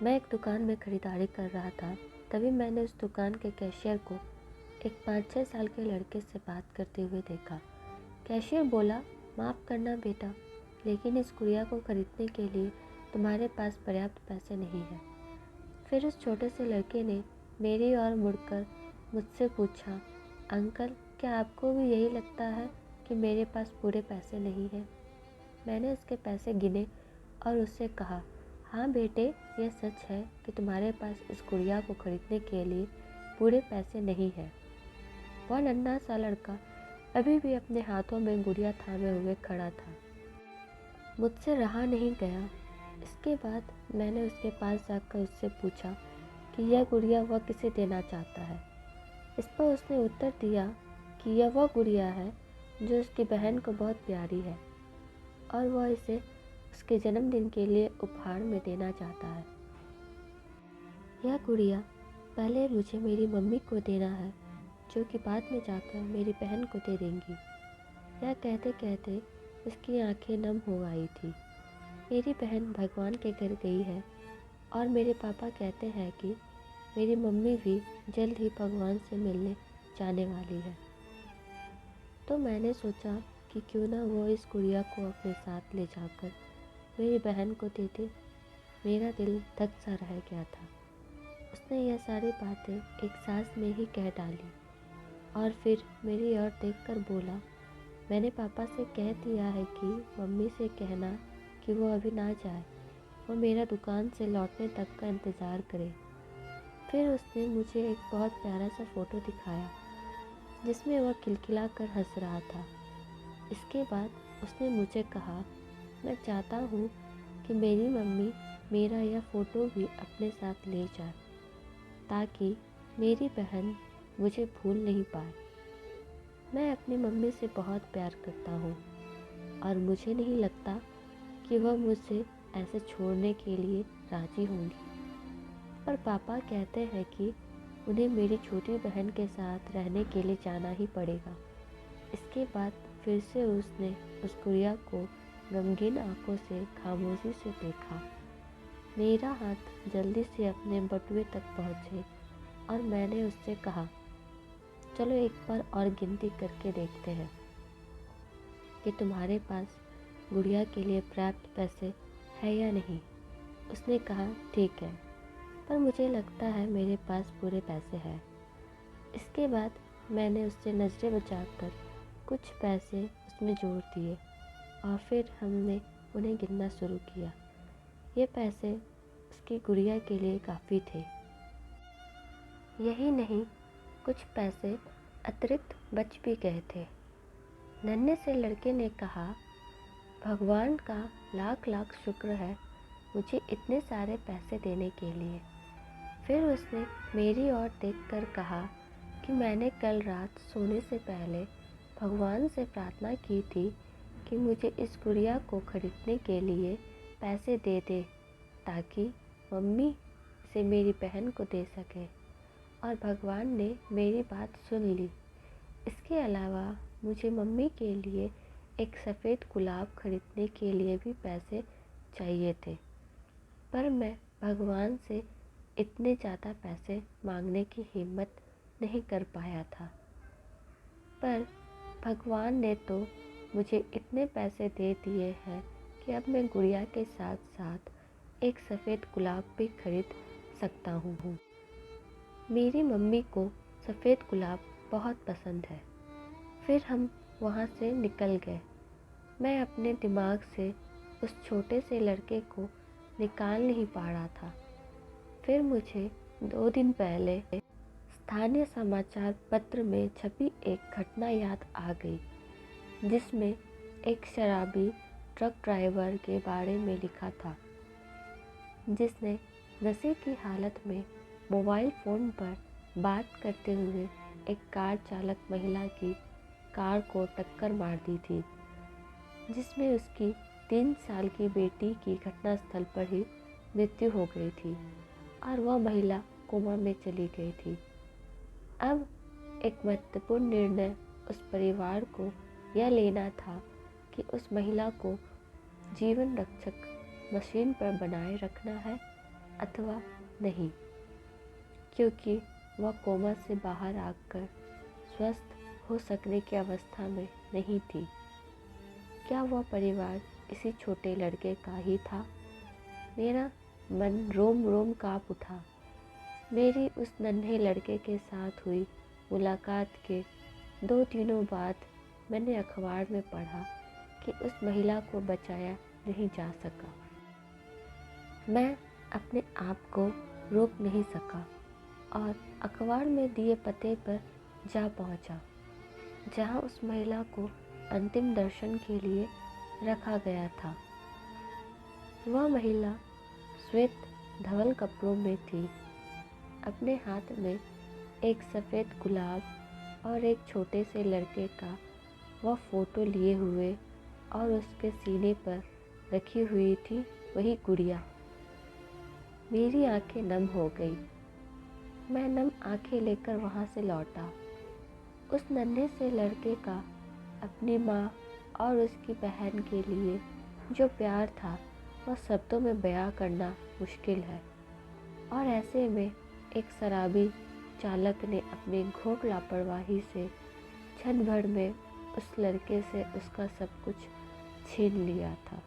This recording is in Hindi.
मैं एक दुकान में खरीदारी कर रहा था। तभी मैंने उस दुकान के कैशियर को एक 5-6 साल के लड़के से बात करते हुए देखा। कैशियर बोला, माफ़ करना बेटा, लेकिन इस गुड़िया को खरीदने के लिए तुम्हारे पास पर्याप्त पैसे नहीं हैं। फिर उस छोटे से लड़के ने मेरी ओर मुड़कर मुझसे पूछा, अंकल, क्या आपको भी यही लगता है कि मेरे पास पूरे पैसे नहीं हैं? मैंने उसके पैसे गिने और उससे कहा, हाँ बेटे, यह सच है कि तुम्हारे पास इस गुड़िया को खरीदने के लिए पूरे पैसे नहीं हैं। वह नन्हा सा लड़का अभी भी अपने हाथों में गुड़िया थामे हुए खड़ा था। मुझसे रहा नहीं गया। इसके बाद मैंने उसके पास जाकर उससे पूछा कि यह गुड़िया वह किसे देना चाहता है। इस पर उसने उत्तर दिया कि यह वह गुड़िया है जो उसकी बहन को बहुत प्यारी है और वह इसे उसके जन्मदिन के लिए उपहार में देना चाहता है। यह गुड़िया पहले मुझे मेरी मम्मी को देना है, जो कि बाद में जाकर मेरी बहन को दे देंगी। यह कहते कहते उसकी आंखें नम हो आई थी। मेरी बहन भगवान के घर गई है और मेरे पापा कहते हैं कि मेरी मम्मी भी जल्द ही भगवान से मिलने जाने वाली है। तो मैंने सोचा कि क्यों ना वो इस गुड़िया को अपने साथ ले जाकर मेरी बहन को दे दे। मेरा दिल धक सा रह गया था। उसने यह सारी बातें एक सांस में ही कह डाली और फिर मेरी ओर देखकर बोला, मैंने पापा से कह दिया है कि मम्मी से कहना कि वो अभी ना जाए, वो मेरा दुकान से लौटने तक का इंतज़ार करे। फिर उसने मुझे एक बहुत प्यारा सा फ़ोटो दिखाया जिसमें वह खिलखिला कर हंस रहा था। इसके बाद उसने मुझे कहा, मैं चाहता हूँ कि मेरी मम्मी मेरा यह फ़ोटो भी अपने साथ ले जाए ताकि मेरी बहन मुझे भूल नहीं पाए। मैं अपनी मम्मी से बहुत प्यार करता हूँ और मुझे नहीं लगता कि वह मुझसे ऐसे छोड़ने के लिए राज़ी होंगी। पर पापा कहते हैं कि उन्हें मेरी छोटी बहन के साथ रहने के लिए जाना ही पड़ेगा। इसके बाद फिर से उसने उस गुड़िया को गमगीन आंखों से खामोशी से देखा। मेरा हाथ जल्दी से अपने बटुए तक पहुँचे और मैंने उससे कहा, चलो एक बार और गिनती करके देखते हैं कि तुम्हारे पास गुड़िया के लिए पर्याप्त पैसे है या नहीं। उसने कहा, ठीक है, पर मुझे लगता है मेरे पास पूरे पैसे हैं। इसके बाद मैंने उससे नज़रें बचाकर कुछ पैसे उसमें जोड़ दिए और फिर हमने उन्हें गिनना शुरू किया। ये पैसे उसकी गुड़िया के लिए काफ़ी थे। यही नहीं, कुछ पैसे अतिरिक्त बच भी गए थे। नन्हे से लड़के ने कहा, भगवान का लाख लाख शुक्र है मुझे इतने सारे पैसे देने के लिए। फिर उसने मेरी ओर देखकर कहा कि मैंने कल रात सोने से पहले भगवान से प्रार्थना की थी कि मुझे इस गुड़िया को खरीदने के लिए पैसे दे दे ताकि मम्मी इसे मेरी बहन को दे सके, और भगवान ने मेरी बात सुन ली। इसके अलावा मुझे मम्मी के लिए एक सफ़ेद गुलाब खरीदने के लिए भी पैसे चाहिए थे, पर मैं भगवान से इतने ज़्यादा पैसे मांगने की हिम्मत नहीं कर पाया था। पर भगवान ने तो मुझे इतने पैसे दे दिए हैं कि अब मैं गुड़िया के साथ साथ एक सफ़ेद गुलाब भी खरीद सकता हूँ। मेरी मम्मी को सफ़ेद गुलाब बहुत पसंद है। फिर हम वहाँ से निकल गए। मैं अपने दिमाग से उस छोटे से लड़के को निकाल नहीं पा रहा था। फिर मुझे 2 दिन पहले स्थानीय समाचार पत्र में छपी एक घटना याद आ गई, जिसमें एक शराबी ट्रक ड्राइवर के बारे में लिखा था, जिसने नशे की हालत में मोबाइल फ़ोन पर बात करते हुए एक कार चालक महिला की कार को टक्कर मार दी थी, जिसमें उसकी 3 साल की बेटी की घटनास्थल पर ही मृत्यु हो गई थी और वह महिला कोमा में चली गई थी। अब एक महत्वपूर्ण निर्णय उस परिवार को यह लेना था कि उस महिला को जीवन रक्षक मशीन पर बनाए रखना है अथवा नहीं, क्योंकि वह कोमा से बाहर आकर स्वस्थ हो सकने की अवस्था में नहीं थी। क्या वह परिवार इसी छोटे लड़के का ही था? मेरा मन रोम रोम काँप उठा। मेरी उस नन्हे लड़के के साथ हुई मुलाकात के 2 दिनों बाद मैंने अखबार में पढ़ा कि उस महिला को बचाया नहीं जा सका। मैं अपने आप को रोक नहीं सका और अखबार में दिए पते पर जा पहुंचा, जहां उस महिला को अंतिम दर्शन के लिए रखा गया था। वह महिला श्वेत धवल कपड़ों में थी। अपने हाथ में एक सफ़ेद गुलाब और एक छोटे से लड़के का वह फ़ोटो लिए हुए और उसके सीने पर रखी हुई थी वही गुड़िया। मेरी आंखें नम हो गई। मैं नम आंखें लेकर वहाँ से लौटा। उस नन्हे से लड़के का अपनी माँ और उसकी बहन के लिए जो प्यार था वह शब्दों में बयां करना मुश्किल है। और ऐसे में एक शराबी चालक ने अपनी घोर लापरवाही से क्षण भर में उस लड़के से उसका सब कुछ छीन लिया था।